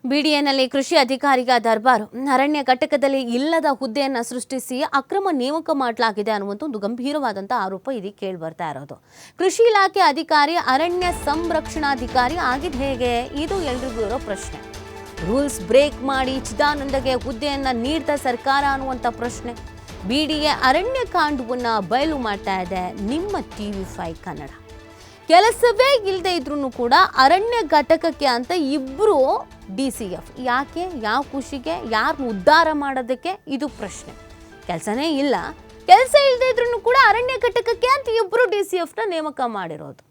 ಬಿಡಿಎನಲ್ಲಿ ಕೃಷಿ ಅಧಿಕಾರಿಗಳ ದರ್ಬಾರು ಅರಣ್ಯ ಘಟಕದಲ್ಲಿ ಇಲ್ಲದ ಹುದ್ದೆಯನ್ನು ಸೃಷ್ಟಿಸಿ ಅಕ್ರಮ ನೇಮಕ ಮಾಡಲಾಗಿದೆ ಅನ್ನುವಂಥ ಒಂದು ಗಂಭೀರವಾದಂಥ ಆರೋಪ ಇದೀಗ ಕೇಳಿ ಬರ್ತಾ ಇರೋದು. ಕೃಷಿ ಇಲಾಖೆ ಅಧಿಕಾರಿ ಅರಣ್ಯ ಸಂರಕ್ಷಣಾಧಿಕಾರಿ ಆಗಿದ್ದು ಹೇಗೆ? ಇದು ಎಲ್ರಿಗೂ ಇರೋ ಪ್ರಶ್ನೆ. ರೂಲ್ಸ್ ಬ್ರೇಕ್ ಮಾಡಿ ಚಿದಾನಂದಗೆ ಹುದ್ದೆಯನ್ನು ನೀಡಿದ ಸರ್ಕಾರ ಅನ್ನುವಂಥ ಪ್ರಶ್ನೆ. ಬಿಡಿಎ ಅರಣ್ಯ ಕಾಂಡವನ್ನು ಬಯಲು ಮಾಡ್ತಾ ಇದೆ ನಿಮ್ಮ TV5 ಕನ್ನಡ. ಕೆಲಸವೇ ಇಲ್ಲದೆ ಇದ್ರೂ ಕೂಡ ಅರಣ್ಯ ಘಟಕಕ್ಕೆ ಅಂತ ಇಬ್ಬರು DCF. ಯಾಕೆ? ಯಾವ ಖುಷಿಗೆ? ಯಾರನ್ನು ಉದ್ಧಾರ ಮಾಡೋದಕ್ಕೆ? ಇದು ಪ್ರಶ್ನೆ. ಕೆಲಸನೇ ಇಲ್ಲ, ಕೆಲಸ ಇಲ್ಲದೆ ಇದ್ರೂ ಕೂಡ ಅರಣ್ಯ ಘಟಕಕ್ಕೆ ಅಂತ ಇಬ್ಬರು DCFನ ನೇಮಕ ಮಾಡಿರೋದು.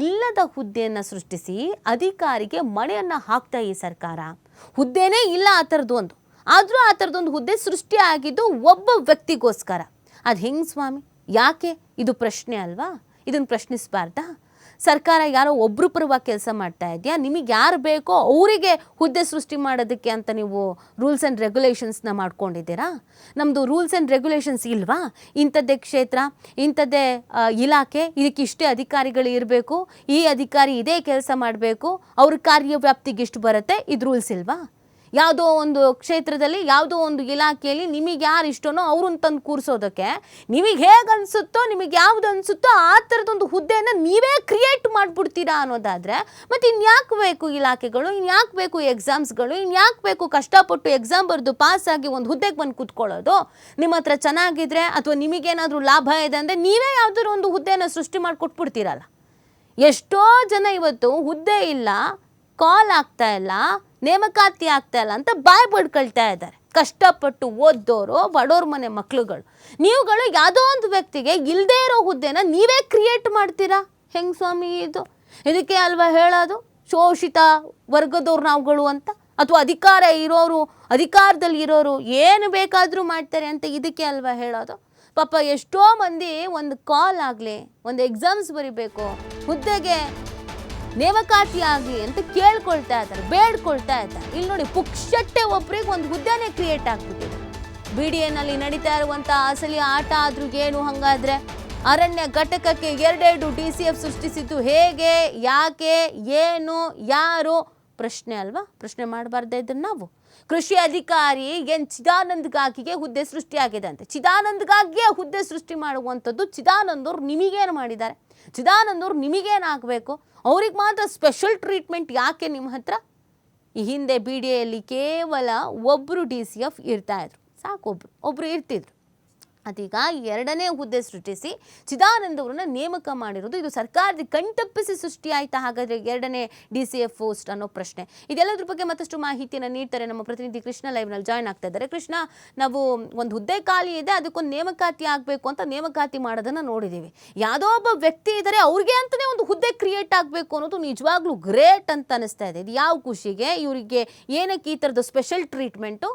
ಇಲ್ಲದ ಹುದ್ದೆಯನ್ನು ಸೃಷ್ಟಿಸಿ ಅಧಿಕಾರಿಗೆ ಮಣೆಯನ್ನು ಹಾಕ್ತಾ ಈ ಸರ್ಕಾರ. ಹುದ್ದೆನೇ ಇಲ್ಲ ಆ ಥರದೊಂದು, ಆದರೂ ಆ ಥರದೊಂದು ಹುದ್ದೆ ಸೃಷ್ಟಿ ಆಗಿದ್ದು ಒಬ್ಬ ವ್ಯಕ್ತಿಗೋಸ್ಕರ. ಅದು ಹೆಂಗೆ ಸ್ವಾಮಿ? ಯಾಕೆ? ಇದು ಪ್ರಶ್ನೆ ಅಲ್ವಾ? ಇದನ್ನು ಪ್ರಶ್ನಿಸಬಾರ್ದಾ? ಸರ್ಕಾರ ಯಾರೋ ಒಬ್ಬರು ಪರವಾಗಿ ಕೆಲಸ ಮಾಡ್ತಾ ಇದೆಯಾ? ನಿಮಗೆ ಯಾರು ಬೇಕೋ ಅವರಿಗೆ ಹುದ್ದೆ ಸೃಷ್ಟಿ ಮಾಡೋದಕ್ಕೆ ಅಂತ ನೀವು ರೂಲ್ಸ್ ಆ್ಯಂಡ್ ರೆಗ್ಯುಲೇಷನ್ಸ್ನ ಮಾಡ್ಕೊಂಡಿದ್ದೀರಾ? ನಮ್ಮದು ರೂಲ್ಸ್ ಆ್ಯಂಡ್ ರೆಗ್ಯುಲೇಷನ್ಸ್ ಇಲ್ವಾ? ಇಂಥದ್ದೇ ಕ್ಷೇತ್ರ, ಇಂಥದ್ದೇ ಇಲಾಖೆ, ಇದಕ್ಕೆ ಇಷ್ಟೇ ಅಧಿಕಾರಿಗಳು ಇರಬೇಕು, ಈ ಅಧಿಕಾರಿ ಇದೇ ಕೆಲಸ ಮಾಡಬೇಕು, ಅವ್ರ ಕಾರ್ಯವ್ಯಾಪ್ತಿಗೆ ಇಷ್ಟು ಬರುತ್ತೆ, ಇದು ರೂಲ್ಸ್ ಇಲ್ವಾ? ಯಾವುದೋ ಒಂದು ಕ್ಷೇತ್ರದಲ್ಲಿ ಯಾವುದೋ ಒಂದು ಇಲಾಖೆಯಲ್ಲಿ ನಿಮಗೆ ಯಾರು ಇಷ್ಟನೋ ಅವ್ರನ್ನ ತಂದು ಕೂರಿಸೋದಕ್ಕೆ ನಿಮಗೆ ಹೇಗೆ ಅನಿಸುತ್ತೋ, ನಿಮಗೆ ಯಾವುದು ಅನಿಸುತ್ತೋ ಆ ಥರದೊಂದು ಹುದ್ದೆಯನ್ನು ನೀವೇ ಕ್ರಿಯೇಟ್ ಮಾಡಿಬಿಡ್ತೀರಾ ಅನ್ನೋದಾದರೆ ಮತ್ತು ಇನ್ಯಾಕೆ ಬೇಕು ಇಲಾಖೆಗಳು? ಇನ್ಯಾಕೆ ಬೇಕು ಎಕ್ಸಾಮ್ಸ್ಗಳು? ಇನ್ಯಾಕೆ ಬೇಕು ಕಷ್ಟಪಟ್ಟು ಎಕ್ಸಾಮ್ ಬರೆದು ಪಾಸಾಗಿ ಒಂದು ಹುದ್ದೆಗೆ ಬಂದು ಕೂತ್ಕೊಳ್ಳೋದು? ನಿಮ್ಮ ಹತ್ರ ಚೆನ್ನಾಗಿದ್ರೆ ಅಥವಾ ನಿಮಗೇನಾದರೂ ಲಾಭ ಇದೆ ಅಂದರೆ ನೀವೇ ಯಾವುದಾದ್ರು ಒಂದು ಹುದ್ದೆಯನ್ನು ಸೃಷ್ಟಿ ಮಾಡಿ ಕೊಟ್ಬಿಡ್ತೀರಲ್ಲ. ಎಷ್ಟೋ ಜನ ಇವತ್ತು ಹುದ್ದೆ ಇಲ್ಲ, ಕಾಲ್ ಆಗ್ತಾ ಇಲ್ಲ, ನೇಮಕಾತಿ ಆಗ್ತಾ ಇಲ್ಲ ಅಂತ ಬಾಯ್ ಬಡ್ಕೊಳ್ತಾ ಇದ್ದಾರೆ. ಕಷ್ಟಪಟ್ಟು ಓದ್ದೋರು, ಬಡವ್ರ ಮನೆ ಮಕ್ಳುಗಳು. ನೀವುಗಳು ಯಾವುದೋ ಒಂದು ವ್ಯಕ್ತಿಗೆ ಇಲ್ಲದೇ ಇರೋ ಹುದ್ದೆನ ನೀವೇ ಕ್ರಿಯೇಟ್ ಮಾಡ್ತೀರಾ? ಹೆಂಗೆ ಸ್ವಾಮಿ ಇದು? ಇದಕ್ಕೆ ಅಲ್ವಾ ಹೇಳೋದು ಶೋಷಿತ ವರ್ಗದವ್ರು ನಾವುಗಳು ಅಂತ? ಅಥವಾ ಅಧಿಕಾರ ಇರೋರು, ಅಧಿಕಾರದಲ್ಲಿ ಇರೋರು ಏನು ಬೇಕಾದರೂ ಮಾಡ್ತಾರೆ ಅಂತ ಇದಕ್ಕೆ ಅಲ್ವಾ ಹೇಳೋದು? ಪಾಪ ಎಷ್ಟೋ ಮಂದಿ ಒಂದು ಕಾಲ್ ಆಗಲಿ, ಒಂದು ಎಕ್ಸಾಮ್ಸ್ ಬರಿಬೇಕು, ಹುದ್ದೆಗೆ ನೇಮಕಾತಿ ಆಗಲಿ ಅಂತ ಕೇಳ್ಕೊಳ್ತಾ ಇದ್ದಾರೆ, ಬೇಡ್ಕೊಳ್ತಾ ಇದ್ದಾರೆ. ಇಲ್ಲಿ ನೋಡಿ, ಪುಕ್ಷಟ್ಟೆ ಒಬ್ಬರಿಗೆ ಒಂದು ಹುದ್ದೆನೇ ಕ್ರಿಯೇಟ್ ಆಗ್ಬಿಟ್ಟಿದೆ. ಬಿಡಿಎನಲ್ಲಿ ನಡೀತಾ ಇರುವಂಥ ಅಸಲಿ ಆಟ ಆದ್ರೂ ಏನು? ಹಾಗಾದರೆ ಅರಣ್ಯ ಘಟಕಕ್ಕೆ 2 DCF ಸೃಷ್ಟಿಸಿದ್ದು ಹೇಗೆ? ಯಾಕೆ? ಏನು? ಯಾರು? ಪ್ರಶ್ನೆ ಅಲ್ವಾ? ಪ್ರಶ್ನೆ ಮಾಡಬಾರ್ದೇ ಇದನ್ನು ನಾವು? ಕೃಷಿ ಅಧಿಕಾರಿ ಚಿದಾನಂದಗಾಗಿಗೆ ಹುದ್ದೆ ಸೃಷ್ಟಿಯಾಗಿದೆ ಅಂತೆ. ಚಿದಾನಂದಗಾಗಿಯೇ ಹುದ್ದೆ ಸೃಷ್ಟಿ ಮಾಡುವಂಥದ್ದು. ಚಿದಾನಂದವ್ರು ನಿಮಗೇನು ಮಾಡಿದ್ದಾರೆ? ಚಿದಾನಂದವ್ರು ನಿಮಗೇನಾಗಬೇಕು? ಅವ್ರಿಗೆ ಮಾತ್ರ ಸ್ಪೆಷಲ್ ಟ್ರೀಟ್ಮೆಂಟ್ ಯಾಕೆ ನಿಮ್ಮ ಹತ್ರ? ಈ ಹಿಂದೆ ಬಿಡಿಎಯಲ್ಲಿ ಕೇವಲ ಒಬ್ಬರು DCF ಇರ್ತಾಯಿದ್ರು, ಸಾಕು, ಒಬ್ಬರು ಇರ್ತಿದ್ರು. ಅದೀಗ 2ನೇ ಹುದ್ದೆ ಸೃಷ್ಟಿಸಿ ಚಿದಾನಂದ ಅವರನ್ನ ನೇಮಕ ಮಾಡಿರೋದು. ಇದು ಸರ್ಕಾರದ ಕಣ್ತಪ್ಪಿಸಿ ಸೃಷ್ಟಿ ಆಯ್ತಾ ಹಾಗಾದರೆ 2ನೇ DCF ಪೋಸ್ಟ್ ಅನ್ನೋ ಪ್ರಶ್ನೆ. ಇದೆಲ್ಲದ್ರ ಬಗ್ಗೆ ಮತ್ತಷ್ಟು ಮಾಹಿತಿಯನ್ನು ನೀಡ್ತಾರೆ ನಮ್ಮ ಪ್ರತಿನಿಧಿ ಕೃಷ್ಣ. ಲೈವ್ನಲ್ಲಿ ಜಾಯ್ನ್ ಆಗ್ತಾ ಇದ್ದಾರೆ. ಕೃಷ್ಣ, ನಾವು ಒಂದು ಹುದ್ದೆ ಖಾಲಿ ಇದೆ, ಅದಕ್ಕೊಂದು ನೇಮಕಾತಿ ಆಗಬೇಕು ಅಂತ ನೇಮಕಾತಿ ಮಾಡೋದನ್ನು ನೋಡಿದ್ದೀವಿ. ಯಾವುದೋ ಒಬ್ಬ ವ್ಯಕ್ತಿ ಇದ್ದಾರೆ, ಅವ್ರಿಗೆ ಅಂತಲೇ ಒಂದು ಹುದ್ದೆ ಕ್ರಿಯೇಟ್ ಆಗಬೇಕು ಅನ್ನೋದು ನಿಜವಾಗ್ಲೂ ಗ್ರೇಟ್ ಅಂತ ಅನಿಸ್ತಾ ಇದೆ. ಇದು ಯಾವ ಖುಷಿಗೆ? ಇವರಿಗೆ ಏನಕ್ಕೆ ಈ ಥರದ್ದು ಸ್ಪೆಷಲ್ ಟ್ರೀಟ್ಮೆಂಟು?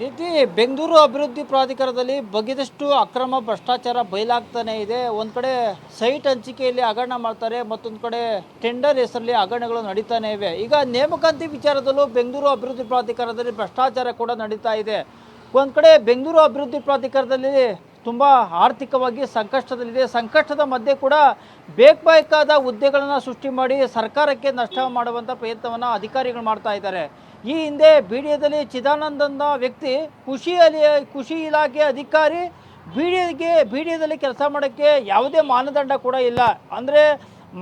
ನೀತಿ, ಬೆಂಗಳೂರು ಅಭಿವೃದ್ಧಿ ಪ್ರಾಧಿಕಾರದಲ್ಲಿ ಬಗೆದಷ್ಟು ಅಕ್ರಮ ಭ್ರಷ್ಟಾಚಾರ ಬಯಲಾಗ್ತಾನೆ ಇದೆ. ಒಂದು ಕಡೆ ಸೈಟ್ ಹಂಚಿಕೆಯಲ್ಲಿ ಹಗರಣ ಮಾಡ್ತಾರೆ, ಮತ್ತೊಂದು ಕಡೆ ಟೆಂಡರ್ ಹೆಸರಲ್ಲಿ ಹಗರಣಗಳು ನಡೀತಾನೆ ಇವೆ. ಈಗ ನೇಮಕಾತಿ ವಿಚಾರದಲ್ಲೂ ಬೆಂಗಳೂರು ಅಭಿವೃದ್ಧಿ ಪ್ರಾಧಿಕಾರದಲ್ಲಿ ಭ್ರಷ್ಟಾಚಾರ ಕೂಡ ನಡೀತಾ ಇದೆ. ಒಂದು ಕಡೆ ಬೆಂಗಳೂರು ಅಭಿವೃದ್ಧಿ ಪ್ರಾಧಿಕಾರದಲ್ಲಿ ತುಂಬ ಆರ್ಥಿಕವಾಗಿ ಸಂಕಷ್ಟದಲ್ಲಿದೆ. ಸಂಕಷ್ಟದ ಮಧ್ಯೆ ಕೂಡ ಬೇಕಾದ ಹುದ್ದೆಗಳನ್ನು ಸೃಷ್ಟಿ ಮಾಡಿ ಸರ್ಕಾರಕ್ಕೆ ನಷ್ಟ ಮಾಡುವಂಥ ಪ್ರಯತ್ನವನ್ನು ಅಧಿಕಾರಿಗಳು ಮಾಡ್ತಾ ಇದ್ದಾರೆ. ಈ ಹಿಂದೆ ಬಿಡಿಎದಲ್ಲಿ ಚಿದಾನಂದನ ವ್ಯಕ್ತಿ ಕೃಷಿ ಇಲಾಖೆ ಅಧಿಕಾರಿ ಬಿಡಿಎದಲ್ಲಿ ಕೆಲಸ ಮಾಡೋಕ್ಕೆ ಯಾವುದೇ ಮಾನದಂಡ ಕೂಡ ಇಲ್ಲ. ಅಂದರೆ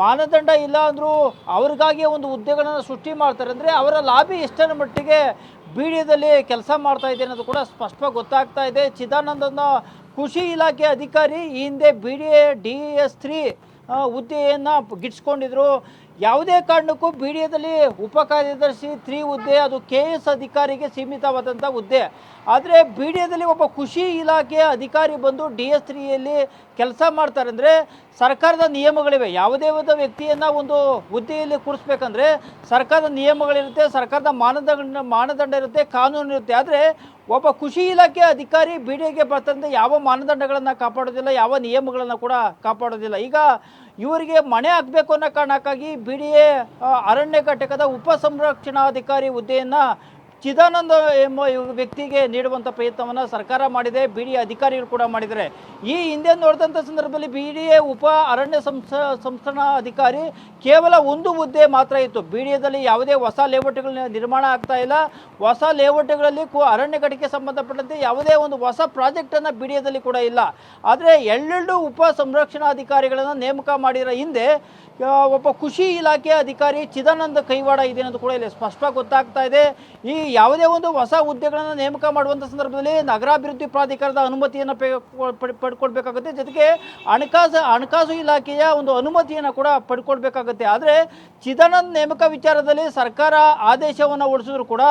ಮಾನದಂಡ ಇಲ್ಲ ಅಂದರೂ ಅವ್ರಿಗಾಗಿ ಒಂದು ಹುದ್ದೆಗಳನ್ನು ಸೃಷ್ಟಿ ಮಾಡ್ತಾರೆ. ಅಂದರೆ ಅವರ ಲಾಬಿ ಎಷ್ಟರ ಮಟ್ಟಿಗೆ ಬಿಡಿಎದಲ್ಲಿ ಕೆಲಸ ಮಾಡ್ತಾ ಇದೆ ಅನ್ನೋದು ಕೂಡ ಸ್ಪಷ್ಟವಾಗಿ ಗೊತ್ತಾಗ್ತಾ ಇದೆ. ಚಿದಾನಂದನ ಕೃಷಿ ಇಲಾಖೆ ಅಧಿಕಾರಿ ಈ ಹಿಂದೆ ಬಿಡಿಎ DS3 ಹುದ್ದೆಯನ್ನು ಗಿಟ್ಸ್ಕೊಂಡಿದ್ರು. ಯಾವುದೇ ಕಾರಣಕ್ಕೂ ಬಿಡಿಎದಲ್ಲಿ ಉಪ ಕಾರ್ಯದರ್ಶಿ 3 ಹುದ್ದೆ, ಅದು KS ಅಧಿಕಾರಿಗೆ ಸೀಮಿತವಾದಂಥ ಹುದ್ದೆ. ಆದರೆ ಬಿಡಿಎದಲ್ಲಿ ಒಬ್ಬ ಕೃಷಿ ಇಲಾಖೆಯ ಅಧಿಕಾರಿ ಬಂದು DS3ಯಲ್ಲಿ ಕೆಲಸ ಮಾಡ್ತಾರೆ ಅಂದರೆ ಸರ್ಕಾರದ ನಿಯಮಗಳಿವೆ. ಯಾವುದೇ ಒಂದು ವ್ಯಕ್ತಿಯನ್ನು ಒಂದು ಹುದ್ದೆಯಲ್ಲಿ ಕೂರಿಸ್ಬೇಕಂದ್ರೆ ಸರ್ಕಾರದ ನಿಯಮಗಳಿರುತ್ತೆ, ಸರ್ಕಾರದ ಮಾನದಂಡ ಇರುತ್ತೆ, ಕಾನೂನು ಇರುತ್ತೆ. ಆದರೆ ಒಬ್ಬ ಕೃಷಿ ಇಲಾಖೆ ಅಧಿಕಾರಿ ಬಿಡಿಎಗೆ ಬರ್ತಂತೆ ಯಾವ ಮಾನದಂಡಗಳನ್ನು ಕಾಪಾಡೋದಿಲ್ಲ, ಯಾವ ನಿಯಮಗಳನ್ನು ಕೂಡ ಕಾಪಾಡೋದಿಲ್ಲ. ಈಗ ಇವರಿಗೆ ಮಣೆ ಹಾಕಬೇಕು ಅನ್ನೋ ಕಾರಣಕ್ಕಾಗಿ ಬಿಡಿಎ ಅರಣ್ಯ ಘಟಕದ ಉಪ ಸಂರಕ್ಷಣಾಧಿಕಾರಿ ಹುದ್ದೆಯನ್ನು ಚಿದಾನಂದ ಎಂಬ ವ್ಯಕ್ತಿಗೆ ನೀಡುವಂಥ ಪ್ರಯತ್ನವನ್ನು ಸರ್ಕಾರ ಮಾಡಿದೆ, ಬಿ ಡಿ ಎ ಅಧಿಕಾರಿಗಳು ಕೂಡ ಮಾಡಿದ್ದಾರೆ. ಈ ಹಿಂದೆ ನೋಡಿದಂಥ ಸಂದರ್ಭದಲ್ಲಿ ಬಿ ಡಿ ಎ ಉಪ ಅರಣ್ಯ ಸಂಸ್ಕರಣಾ ಅಧಿಕಾರಿ ಕೇವಲ ಒಂದು ಹುದ್ದೆ ಮಾತ್ರ ಇತ್ತು. ಬಿ ಡಿ ಎದಲ್ಲಿ ಯಾವುದೇ ಹೊಸ ಲೇಔಟ್ಗಳ ನಿರ್ಮಾಣ ಆಗ್ತಾ ಇಲ್ಲ. ಹೊಸ ಲೇಔಟ್ಗಳಲ್ಲಿ ಅರಣ್ಯ ಕಟ್ಟಿಗೆ ಸಂಬಂಧಪಟ್ಟಂತೆ ಯಾವುದೇ ಒಂದು ಹೊಸ ಪ್ರಾಜೆಕ್ಟನ್ನು ಬಿ ಡಿ ಎದಲ್ಲಿ ಕೂಡ ಇಲ್ಲ. ಆದರೆ 2 ಉಪ ಸಂರಕ್ಷಣಾಧಿಕಾರಿಗಳನ್ನು ನೇಮಕ ಮಾಡಿರೋ ಹಿಂದೆ ಒಬ್ಬ ಕೃಷಿ ಇಲಾಖೆ ಅಧಿಕಾರಿ ಚಿದಾನಂದ ಕೈವಾಡ ಇದೆ ಅನ್ನೋದು ಕೂಡ ಇಲ್ಲಿ ಸ್ಪಷ್ಟವಾಗಿ ಗೊತ್ತಾಗ್ತಾ ಇದೆ. ಈ ಯಾವುದೇ ಒಂದು ಹೊಸ ಹುದ್ದೆಗಳನ್ನು ನೇಮಕ ಮಾಡುವಂಥ ಸಂದರ್ಭದಲ್ಲಿ ನಗರಾಭಿವೃದ್ಧಿ ಪ್ರಾಧಿಕಾರದ ಅನುಮತಿಯನ್ನು ಪಡ್ಕೊಳ್ಬೇಕಾಗುತ್ತೆ. ಜೊತೆಗೆ ಹಣಕಾಸು ಇಲಾಖೆಯ ಒಂದು ಅನುಮತಿಯನ್ನು ಕೂಡ ಪಡ್ಕೊಳ್ಬೇಕಾಗುತ್ತೆ. ಆದರೆ ಚಿದಾನಂದ ನೇಮಕ ವಿಚಾರದಲ್ಲಿ ಸರ್ಕಾರ ಆದೇಶವನ್ನು ಹೊರಡಿಸಿದ್ರು ಕೂಡ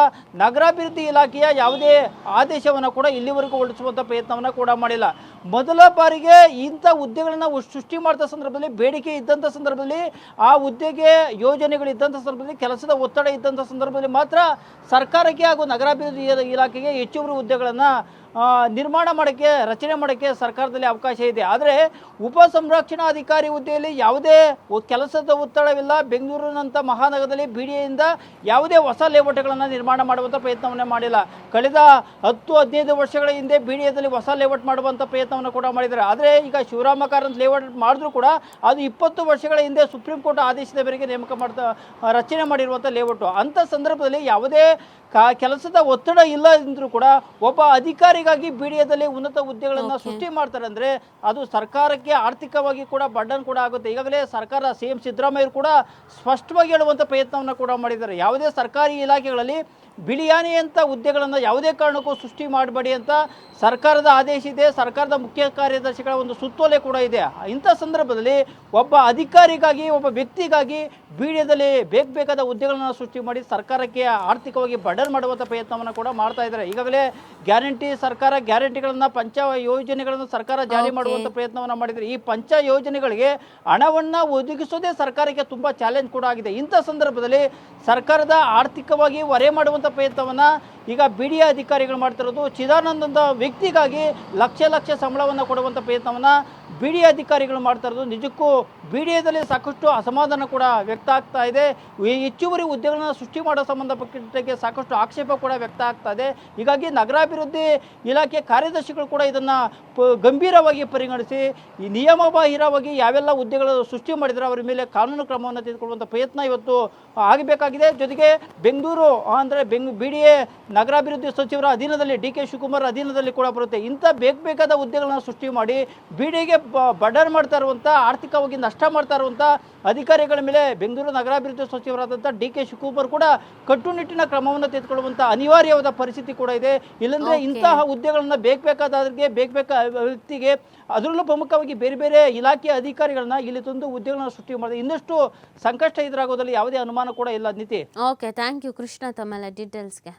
ನಗರಾಭಿವೃದ್ಧಿ ಇಲಾಖೆಯ ಯಾವುದೇ ಆದೇಶವನ್ನು ಕೂಡ ಇಲ್ಲಿವರೆಗೂ ಹೊರಡಿಸುವಂಥ ಪ್ರಯತ್ನವನ್ನು ಕೂಡ ಮಾಡಿಲ್ಲ. ಮೊದಲ ಬಾರಿಗೆ ಇಂಥ ಹುದ್ದೆಗಳನ್ನು ಸೃಷ್ಟಿ ಮಾಡಿದ ಸಂದರ್ಭದಲ್ಲಿ ಬೇಡಿಕೆ ಇದ್ದಂಥ ಸಂದರ್ಭದಲ್ಲಿ ಆ ಹುದ್ದೆಗೆ ಯೋಜನೆಗಳಿದ್ದಂಥ ಸಂದರ್ಭದಲ್ಲಿ ಕೆಲಸದ ಒತ್ತಡ ಇದ್ದಂಥ ಸಂದರ್ಭದಲ್ಲಿ ಮಾತ್ರ ಸರ್ಕಾರಕ್ಕೆ ಹಾಗೂ ನಗರಾಭಿವೃದ್ಧಿ ಇಲಾಖೆಗೆ ಹೆಚ್ಚುವರಿ ಹುದ್ದೆಗಳನ್ನು ನಿರ್ಮಾಣ ಮಾಡೋಕ್ಕೆ, ರಚನೆ ಮಾಡೋಕ್ಕೆ ಸರ್ಕಾರದಲ್ಲಿ ಅವಕಾಶ ಇದೆ. ಆದರೆ ಉಪ ಸಂರಕ್ಷಣಾಧಿಕಾರಿ ಹುದ್ದೆಯಲ್ಲಿ ಯಾವುದೇ ಕೆಲಸದ ಒತ್ತಡವಿಲ್ಲ. ಬೆಂಗಳೂರಿನಂಥ ಮಹಾನಗರದಲ್ಲಿ ಬಿ ಡಿ ಎಯಿಂದ ಯಾವುದೇ ಹೊಸ ಲೇಔಟ್ಗಳನ್ನು ನಿರ್ಮಾಣ ಮಾಡುವಂಥ ಪ್ರಯತ್ನವನ್ನೇ ಮಾಡಿಲ್ಲ. ಕಳೆದ 10-15 ವರ್ಷಗಳ ಹಿಂದೆ ಬಿ ಡಿ ಎದಲ್ಲಿ ಹೊಸ ಲೇಔಟ್ ಮಾಡುವಂಥ ಪ್ರಯತ್ನವನ್ನು ಕೂಡ ಮಾಡಿದ್ದಾರೆ. ಆದರೆ ಈಗ ಶಿವರಾಮ ಕಾರಂತ ಲೇಔಟ್ ಮಾಡಿದ್ರು ಕೂಡ ಅದು 20 ವರ್ಷಗಳ ಹಿಂದೆ ಸುಪ್ರೀಂ ಕೋರ್ಟ್ ಆದೇಶದ ಮೇರೆಗೆ ರಚನೆ ಮಾಡಿರುವಂಥ ಲೇಔಟು. ಅಂಥ ಸಂದರ್ಭದಲ್ಲಿ ಯಾವುದೇ ಕೆಲಸದ ಒತ್ತಡ ಇಲ್ಲ ಎಂದರೂ ಕೂಡ ಒಬ್ಬ ಅಧಿಕಾರಿಗಾಗಿ ಬಿ ಡಿ ಎದಲ್ಲಿ ಉನ್ನತ ಹುದ್ದೆಗಳನ್ನು ಸೃಷ್ಟಿ ಮಾಡ್ತಾರೆ ಅಂದರೆ ಅದು ಸರ್ಕಾರಕ್ಕೆ ಆರ್ಥಿಕವಾಗಿ ಕೂಡ ಬರ್ಡನ್ ಕೂಡ ಆಗುತ್ತೆ. ಈಗಾಗಲೇ ಸರ್ಕಾರ CM ಸಿದ್ದರಾಮಯ್ಯರು ಕೂಡ ಸ್ಪಷ್ಟವಾಗಿ ಹೇಳುವಂಥ ಪ್ರಯತ್ನವನ್ನು ಕೂಡ ಮಾಡಿದ್ದಾರೆ. ಯಾವುದೇ ಸರ್ಕಾರಿ ಇಲಾಖೆಗಳಲ್ಲಿ ಬಿಳಿಯಾನಿ ಅಂತ ಹುದ್ದೆಗಳನ್ನು ಯಾವುದೇ ಕಾರಣಕ್ಕೂ ಸೃಷ್ಟಿ ಮಾಡಬೇಡಿ ಅಂತ ಸರ್ಕಾರದ ಆದೇಶ ಇದೆ. ಸರ್ಕಾರದ ಮುಖ್ಯ ಕಾರ್ಯದರ್ಶಿಗಳ ಒಂದು ಸುತ್ತೋಲೆ ಕೂಡ ಇದೆ. ಇಂಥ ಸಂದರ್ಭದಲ್ಲಿ ಒಬ್ಬ ಅಧಿಕಾರಿಗಾಗಿ, ಒಬ್ಬ ವ್ಯಕ್ತಿಗಾಗಿ ಬಿ ಡಿ ಎದಲ್ಲಿ ಬೇಕಾದ ಹುದ್ದೆಗಳನ್ನು ಸೃಷ್ಟಿ ಮಾಡಿ ಸರ್ಕಾರಕ್ಕೆ ಆರ್ಥಿಕವಾಗಿ ಬರ್ಡನ್ ಮಾಡುವಂಥ ಪ್ರಯತ್ನವನ್ನು ಕೂಡ ಮಾಡ್ತಾ ಇದ್ದಾರೆ. ಈಗಾಗಲೇ ಗ್ಯಾರಂಟಿಗಳನ್ನು ಪಂಚ ಯೋಜನೆಗಳನ್ನು ಸರ್ಕಾರ ಜಾರಿ ಮಾಡುವಂಥ ಪ್ರಯತ್ನವನ್ನು ಮಾಡಿದ್ದಾರೆ. ಈ ಪಂಚ ಯೋಜನೆಗಳಿಗೆ ಹಣವನ್ನು ಒದಗಿಸೋದೇ ಸರ್ಕಾರಕ್ಕೆ ತುಂಬ ಚಾಲೆಂಜ್ ಕೂಡ ಆಗಿದೆ. ಇಂಥ ಸಂದರ್ಭದಲ್ಲಿ ಸರ್ಕಾರದ ಆರ್ಥಿಕವಾಗಿ ಹೊರೆ ಮಾಡುವಂಥ ಪ್ರಯತ್ನವನ್ನು ಈಗ ಬಿ ಡಿ ಎ ಅಧಿಕಾರಿಗಳು ಮಾಡ್ತಿರೋದು. ಚಿದಾನಂದ ವ್ಯಕ್ತಿಗಾಗಿ ಲಕ್ಷ ಸಂಬಳವನ್ನು ಕೊಡುವಂಥ ಪ್ರಯತ್ನವನ್ನು ಬಿ ಡಿ ಎ ಅಧಿಕಾರಿಗಳು ಮಾಡ್ತಾ ಇರೋದು. ನಿಜಕ್ಕೂ ಬಿ ಡಿ ಎದಲ್ಲಿ ಸಾಕಷ್ಟು ಅಸಮಾಧಾನ ಕೂಡ ವ್ಯಕ್ತ ಆಗ್ತಾ ಇದೆ. ಹೆಚ್ಚುವರಿ ಹುದ್ದೆಗಳನ್ನು ಸೃಷ್ಟಿ ಮಾಡೋ ಸಂಬಂಧಪಟ್ಟಕ್ಕೆ ಸಾಕಷ್ಟು ಆಕ್ಷೇಪ ಕೂಡ ವ್ಯಕ್ತ ಆಗ್ತಾ ಇದೆ. ಹೀಗಾಗಿ ನಗರಾಭಿವೃದ್ಧಿ ಇಲಾಖೆ ಕಾರ್ಯದರ್ಶಿಗಳು ಕೂಡ ಇದನ್ನು ಗಂಭೀರವಾಗಿ ಪರಿಗಣಿಸಿ ಈ ನಿಯಮಬಾಹಿರವಾಗಿ ಯಾವೆಲ್ಲ ಹುದ್ದೆಗಳು ಸೃಷ್ಟಿ ಮಾಡಿದರೆ ಅವರ ಮೇಲೆ ಕಾನೂನು ಕ್ರಮವನ್ನು ತೆಗೆದುಕೊಳ್ಳುವಂಥ ಪ್ರಯತ್ನ ಇವತ್ತು ಆಗಬೇಕಾಗಿದೆ. ಜೊತೆಗೆ ಬೆಂಗಳೂರು ಅಂದರೆ ಬಿ ಡಿ ಎ ನಗರಾಭಿವೃದ್ಧಿ ಸಚಿವರ ಅಧೀನದಲ್ಲಿ ಡಿ ಕೆ ಶಿವಕುಮಾರ್ ಅಧೀನದಲ್ಲಿ ಕೂಡ ಬರುತ್ತೆ. ಇಂಥ ಬೇಕಾದ ಹುದ್ದೆಗಳನ್ನು ಸೃಷ್ಟಿ ಮಾಡಿ ಬಿ ಡಿ ಎಗೆ ಬರ್ಡನ್ ಮಾಡ್ತಾ ಇರುವಂಥ, ಆರ್ಥಿಕವಾಗಿ ನಷ್ಟ ಮಾಡ್ತಾ ಇರುವಂಥ ಅಧಿಕಾರಿಗಳ ಮೇಲೆ ಬೆಂಗಳೂರು ನಗರಾಭಿವೃದ್ಧಿ ಸಚಿವರಾದಂಥ ಡಿ ಕೆ ಶಿವಕುಮಾರ್ ಕೂಡ ಕಟ್ಟುನಿಟ್ಟಿನ ಕ್ರಮವನ್ನು ತೆಗೆದುಕೊಳ್ಳುವಂಥ ಅನಿವಾರ್ಯವಾದ ಪರಿಸ್ಥಿತಿ ಕೂಡ ಇದೆ. ಇಲ್ಲಂದರೆ ಇಂತಹ ಹುದ್ದೆಗಳನ್ನು ಬೇಕಾದವರಿಗೆ ವ್ಯಕ್ತಿಗೆ, ಅದರಲ್ಲೂ ಪ್ರಮುಖವಾಗಿ ಬೇರೆ ಇಲಾಖೆ ಅಧಿಕಾರಿಗಳನ್ನ ಇಲ್ಲಿ ತಂದು ಹುದ್ದೆಗಳನ್ನು ಸೃಷ್ಟಿ ಮಾಡಿದೆ ಇನ್ನಷ್ಟು ಸಂಕಷ್ಟ ಎದುರಾಗೋದ್ರಲ್ಲಿ ಯಾವುದೇ ಅನುಮಾನ ಕೂಡ ಇಲ್ಲ. ನೀತಿ. ಓಕೆ, ಥ್ಯಾಂಕ್ ಯು ಕೃಷ್ಣ ತಮ್ಮೆಲ್ಲ ಡೀಟೇಲ್ಸ್ಗೆ.